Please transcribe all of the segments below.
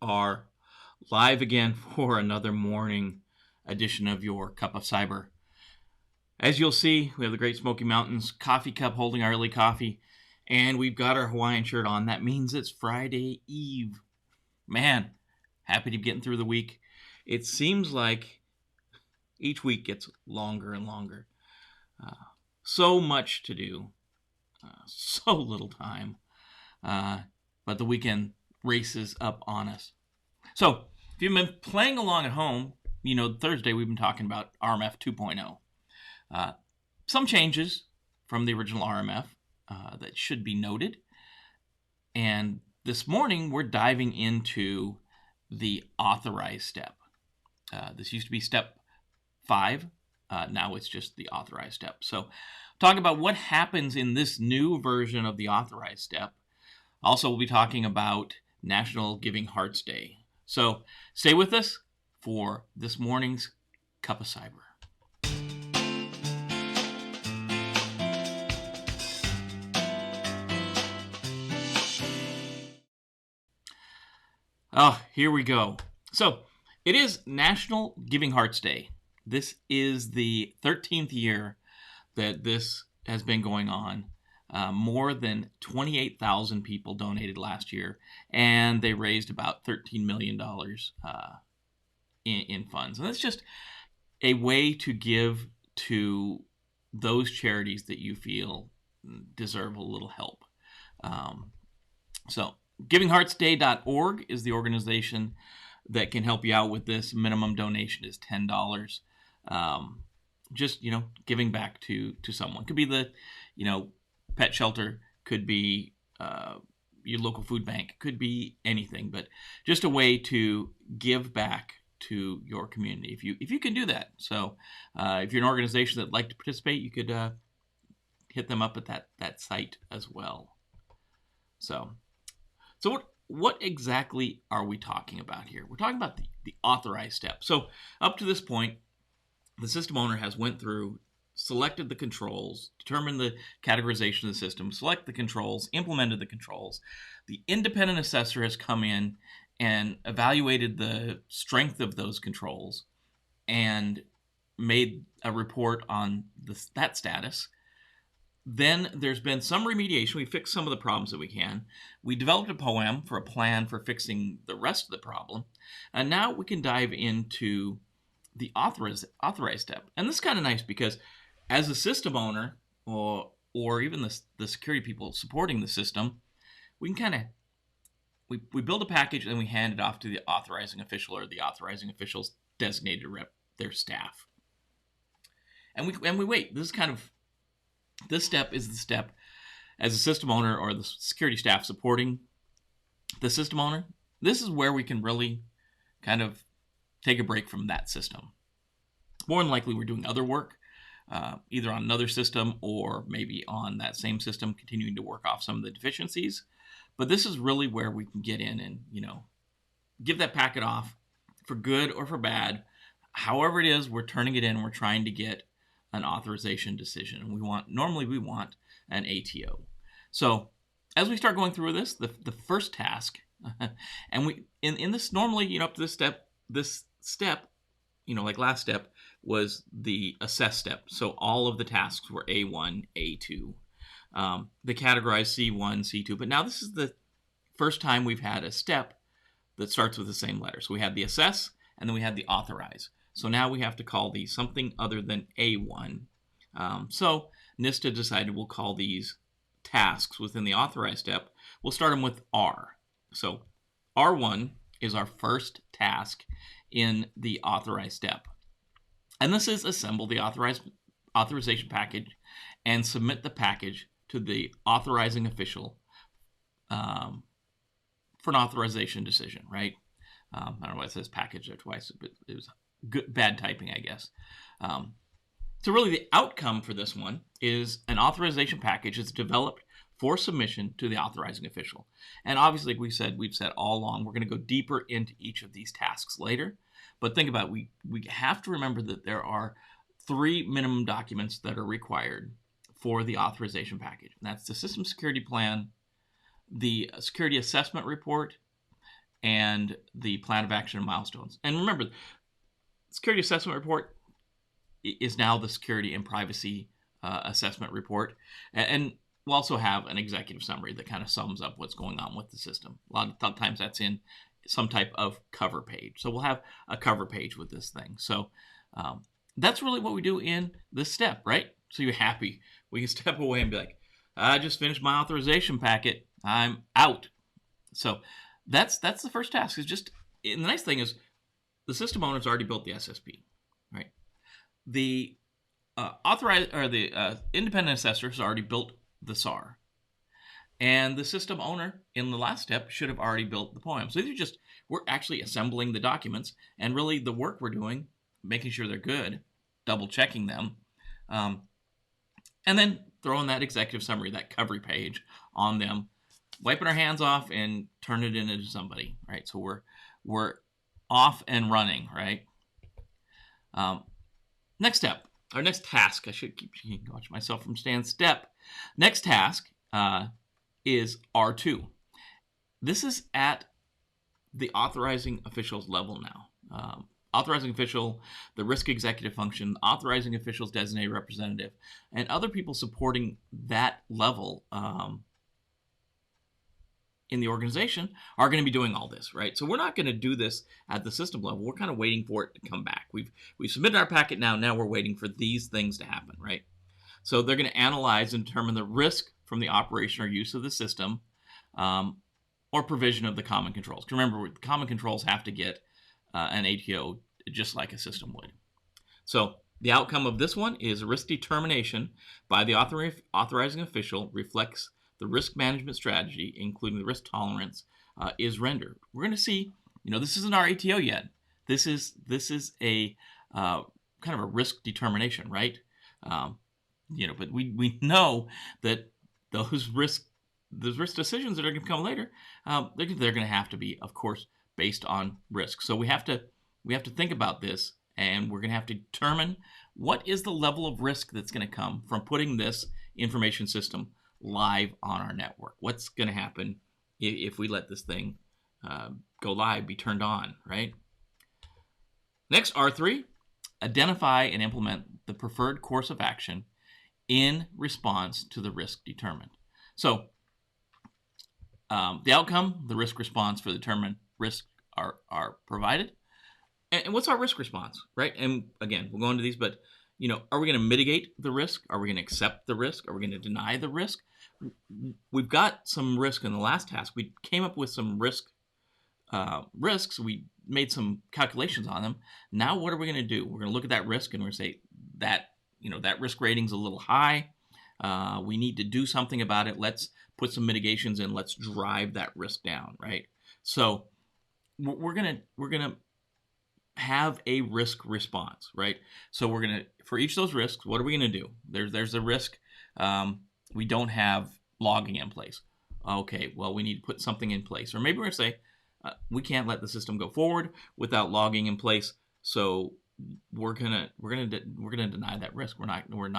are live again for another morning edition of your Cup of Cyber. As you'll see, we have the Great Smoky Mountains coffee cup holding our early coffee, and we've got our Hawaiian shirt on. That means it's Friday Eve. Man, happy to be getting through the week. It seems like each week gets longer and longer. So much to do, so little time, but the weekend races up on us. So, if you've been playing along at home, you know, Thursday we've been talking about RMF 2.0. Some changes from the original RMF that should be noted. And this morning we're diving into the Authorize step. This used to be step 5. Now it's just the Authorize step. So, talk about what happens in this new version of the Authorize step. Also, we'll be talking about National Giving Hearts Day. So, stay with us for this morning's Cup of Cyber. Oh, here we go. So, it is National Giving Hearts Day. This is the 13th year that this has been going on. More than 28,000 people donated last year, and they raised about $13 million in funds. And that's just a way to give to those charities that you feel deserve a little help. So givingheartsday.org is the organization that can help you out with this. Minimum donation is $10. Just, giving back to someone. Could be the, pet shelter, could be your local food bank, could be anything, but just a way to give back to your community if you can do that. So if you're an organization that'd like to participate, you could hit them up at that site as well. So what exactly are we talking about here? We're talking about the Authorize step. So up to this point, the system owner has went through, selected the controls, determined the categorization of the system, select the controls, implemented the controls. The independent assessor has come in and evaluated the strength of those controls and made a report on that status. Then there's been some remediation. We fixed some of the problems that we can. We developed a POEM for a plan for fixing the rest of the problem. And now we can dive into the Authorize step. And this is kind of nice because as a system owner or even the security people supporting the system, we can we build a package and we hand it off to the authorizing official or the authorizing official's designated rep, their staff. And we wait. This step is the step as a system owner or the security staff supporting the system owner. This is where we can really kind of take a break from that system. More than likely, we're doing other work, either on another system or maybe on that same system, continuing to work off some of the deficiencies. But this is really where we can get in and, give that packet off for good or for bad. However it is, we're turning it in. We're trying to get an authorization decision. And normally we want an ATO. So as we start going through this, the first task, and we in this normally, up to this step, like last step was the assess step. So all of the tasks were A1, A2. They categorized C1, C2. But now this is the first time we've had a step that starts with the same letter. So we had the assess, and then we had the authorize. So now we have to call these something other than A1. So NISTA decided we'll call these tasks within the authorize step. We'll start them with R. So R1 is our first task in the authorize step. And this is assemble the authorization package and submit the package to the authorizing official for an authorization decision, right? I don't know why it says package there twice, but it was bad typing, I guess. So really the outcome for this one is an authorization package that's developed for submission to the authorizing official. And obviously, like we've said all along, we're going to go deeper into each of these tasks later. But think about it, we have to remember that there are 3 minimum documents that are required for the authorization package. And that's the system security plan, the security assessment report, and the plan of action and milestones. And remember, security assessment report is now the security and privacy assessment report. And we'll also have an executive summary that kind of sums up what's going on with the system. A lot of times that's in some type of cover page. So we'll have a cover page with this thing. So that's really what we do in this step, right? So you're happy. We can step away and be like, I just finished my authorization packet. I'm out. So that's the first task. Is just, and the nice thing is the system owner's already built the SSP, right? The independent assessor has already built the SAR, and the system owner in the last step should have already built the POEM. So we're actually assembling the documents, and really the work we're doing, making sure they're good, double checking them, and then throwing that executive summary, that cover page on them, wiping our hands off and turn it into somebody, right? So we're off and running, right? Next step, our next task. I should keep watching myself from staying step. Next task is R2. This is at the authorizing officials level now. Authorizing official, the risk executive function, authorizing officials designated representative, and other people supporting that level in the organization are going to be doing all this, right? So we're not going to do this at the system level. We're kind of waiting for it to come back. We've submitted our packet now. Now we're waiting for these things to happen, right? So they're going to analyze and determine the risk from the operation or use of the system or provision of the common controls. Remember, the common controls have to get an ATO just like a system would. So the outcome of this one is risk determination by the authorizing official reflects the risk management strategy, including the risk tolerance, is rendered. We're going to see, this isn't our ATO yet. This is a kind of a risk determination, right? But we know that those risk decisions that are going to come later, they're going to have to be, of course, based on risk. So we have to think about this, and we're going to have to determine what is the level of risk that's going to come from putting this information system live on our network. What's going to happen if we let this thing go live, be turned on, right? Next, R3, identify and implement the preferred course of action in response to the risk determined. So the outcome, the risk response for the determined risk are provided. And what's our risk response, right? And again, we'll go into these, but are we going to mitigate the risk? Are we going to accept the risk? Are we going to deny the risk? We've got some risk in the last task. We came up with some risks. We made some calculations on them. Now, what are we going to do? We're going to look at that risk and we're going to say that that risk rating's a little high. We need to do something about it. Let's put some mitigations in. Let's drive that risk down, right? So we're gonna have a risk response, right? So we're gonna, for each of those risks, what are we gonna do? There's a risk. We don't have logging in place. Okay, well, we need to put something in place, or maybe we're gonna say we can't let the system go forward without logging in place. So we're gonna deny that risk. We're not going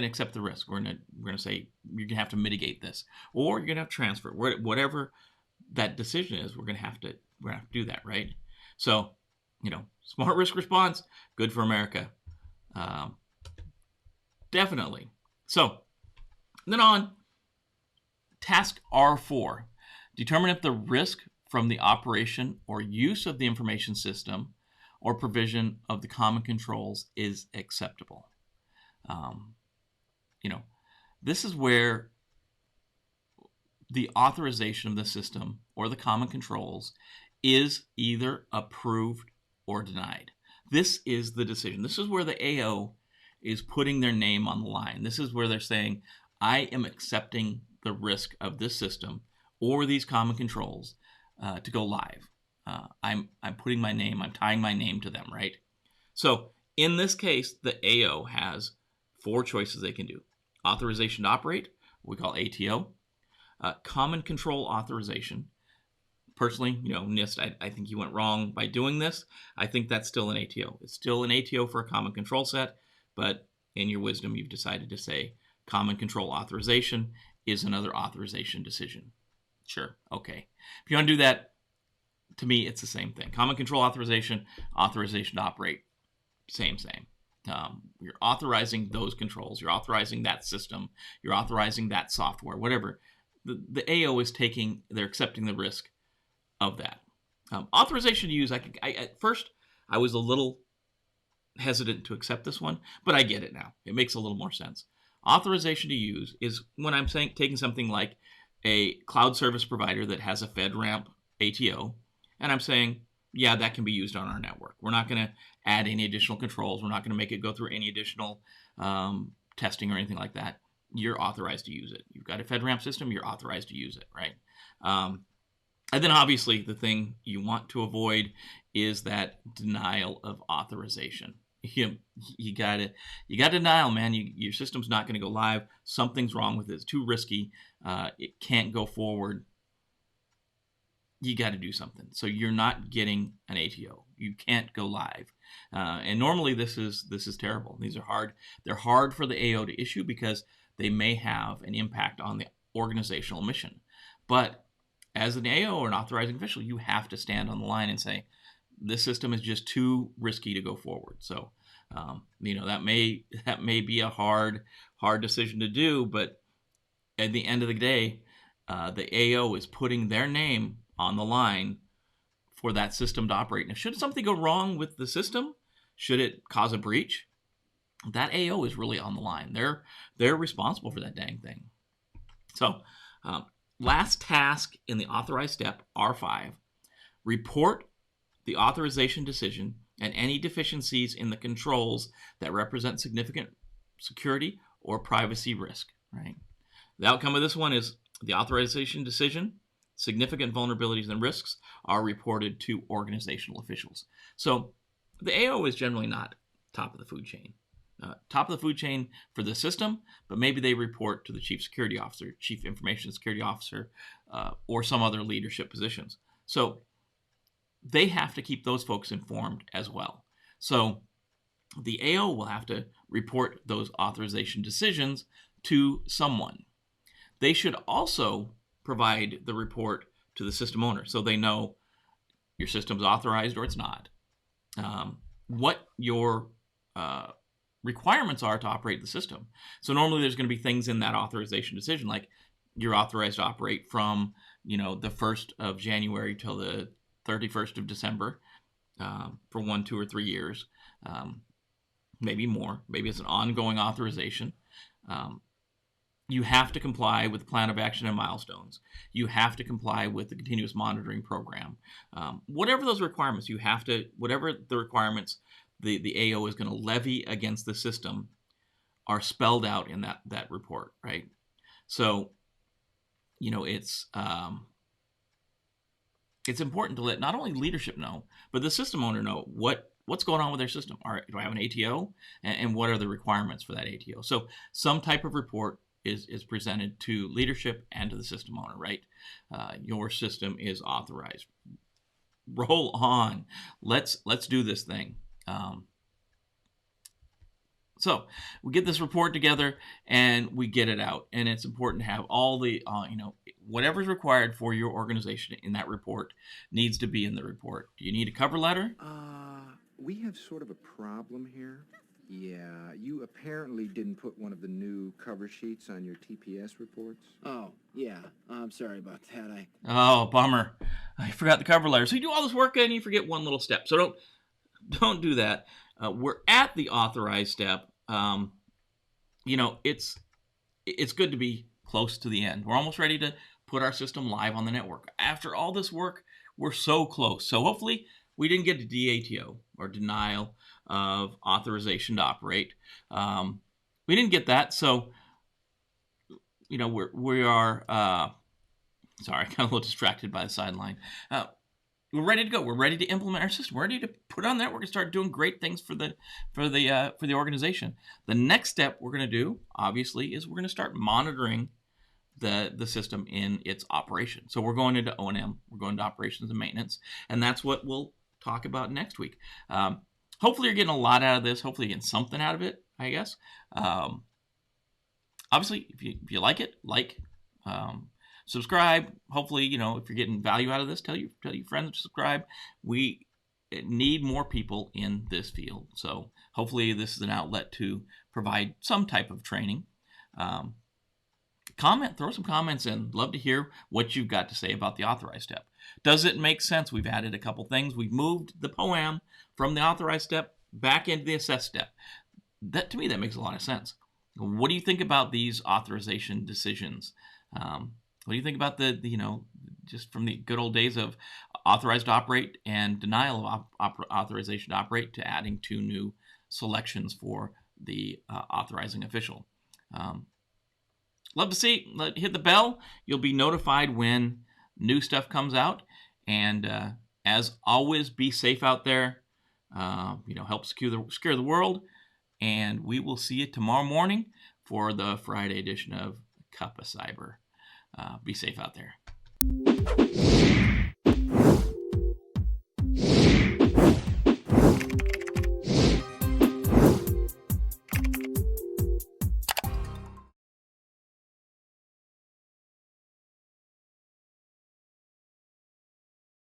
to accept the risk. We're gonna say you're gonna have to mitigate this, or you're gonna have to transfer it. Whatever that decision is, we're gonna have to do that, right? So, smart risk response, good for America, definitely. So then on task R4, determine if the risk from the operation or use of the information system or provision of the common controls is acceptable. This is where the authorization of the system or the common controls is either approved or denied. This is the decision. This is where the AO is putting their name on the line. This is where they're saying, I am accepting the risk of this system or these common controls to go live. I'm putting my name, I'm tying my name to them, right? So in this case, the AO has 4 choices they can do. Authorization to operate, what we call ATO. Common control authorization. Personally, NIST, I think you went wrong by doing this. I think that's still an ATO. It's still an ATO for a common control set, but in your wisdom, you've decided to say common control authorization is another authorization decision. Sure. Okay. If you want to do that, to me, it's the same thing. Common control authorization, authorization to operate, same. You're authorizing those controls. You're authorizing that system. You're authorizing that software, whatever. The AO is they're accepting the risk of that. Authorization to use, at first, I was a little hesitant to accept this one, but I get it now. It makes a little more sense. Authorization to use is when I'm taking something like a cloud service provider that has a FedRAMP ATO, and I'm saying, yeah, that can be used on our network. We're not going to add any additional controls. We're not going to make it go through any additional testing or anything like that. You're authorized to use it. You've got a FedRAMP system. You're authorized to use it, right? And then obviously the thing you want to avoid is that denial of authorization. You got denial, man. Your system's not going to go live. Something's wrong with it. It's too risky. It can't go forward. You got to do something. So you're not getting an ATO. You can't go live. And normally this is terrible. These are hard. They're hard for the AO to issue because they may have an impact on the organizational mission. But as an AO or an authorizing official, you have to stand on the line and say, this system is just too risky to go forward. So, that may be a hard decision to do, but at the end of the day, the AO is putting their name on the line for that system to operate. Now, should something go wrong with the system, should it cause a breach, that AO is really on the line. They're responsible for that dang thing. So, last task in the Authorize step, R5, report the authorization decision and any deficiencies in the controls that represent significant security or privacy risk, right? The outcome of this one is the authorization decision, significant vulnerabilities and risks are reported to organizational officials. So the AO is generally not top of the food chain. Top of the food chain for the system, but maybe they report to the chief security officer, chief information security officer, or some other leadership positions. So they have to keep those folks informed as well. So the AO will have to report those authorization decisions to someone. They should also provide the report to the system owner so they know your system's authorized or it's not. What your requirements are to operate the system. So normally there's going to be things in that authorization decision, like you're authorized to operate from the 1st of January till the 31st of December for 1, 2, or 3 years, maybe more. Maybe it's an ongoing authorization. You have to comply with the plan of action and milestones. You have to comply with the continuous monitoring program. Whatever those requirements, whatever the requirements the AO is going to levy against the system are spelled out in that report, right? So, it's important to let not only leadership know, but the system owner know what's going on with their system. All right, do I have an ATO? And what are the requirements for that ATO? So some type of report is presented to leadership and to the system owner, right? Your system is authorized. Roll on. Let's do this thing. So we get this report together and we get it out, and it's important to have all the whatever's required for your organization in that report needs to be in the report. Do you need a cover letter? We have sort of a problem here. Yeah, you apparently didn't put one of the new cover sheets on your TPS reports. Oh, yeah. I'm sorry about that. Oh, bummer. I forgot the cover letter. So you do all this work and you forget one little step. So don't do that. We're at the Authorize step. It's good to be close to the end. We're almost ready to put our system live on the network. After all this work, we're so close. So hopefully we didn't get a DATO or denial of authorization to operate. We didn't get that. So, we are, sorry, I got a little distracted by the sideline. We're ready to go. We're ready to implement our system. We're ready to put on the network and start doing great things for the organization. The next step we're going to do, obviously, is we're going to start monitoring the system in its operation. So we're going into O&M. We're going to operations and maintenance, and that's what we'll talk about next week. Hopefully, you're getting a lot out of this. Hopefully, you're getting something out of it, I guess. Obviously, if you like it, subscribe. Hopefully, if you're getting value out of this, tell your friends to subscribe. We need more people in this field. So hopefully this is an outlet to provide some type of training. Throw some comments in. Love to hear what you've got to say about the Authorize step. Does it make sense? We've added a couple things. We've moved the POAM from the Authorize step back into the Assess step. That, to me, that makes a lot of sense. What do you think about these authorization decisions? What do you think about the just from the good old days of authorized to operate and denial of authorization to operate to adding 2 new selections for the authorizing official? Love to see. Hit the bell. You'll be notified when new stuff comes out. And as always, be safe out there. Help secure the world. And we will see you tomorrow morning for the Friday edition of Cup of Cyber. Be safe out there.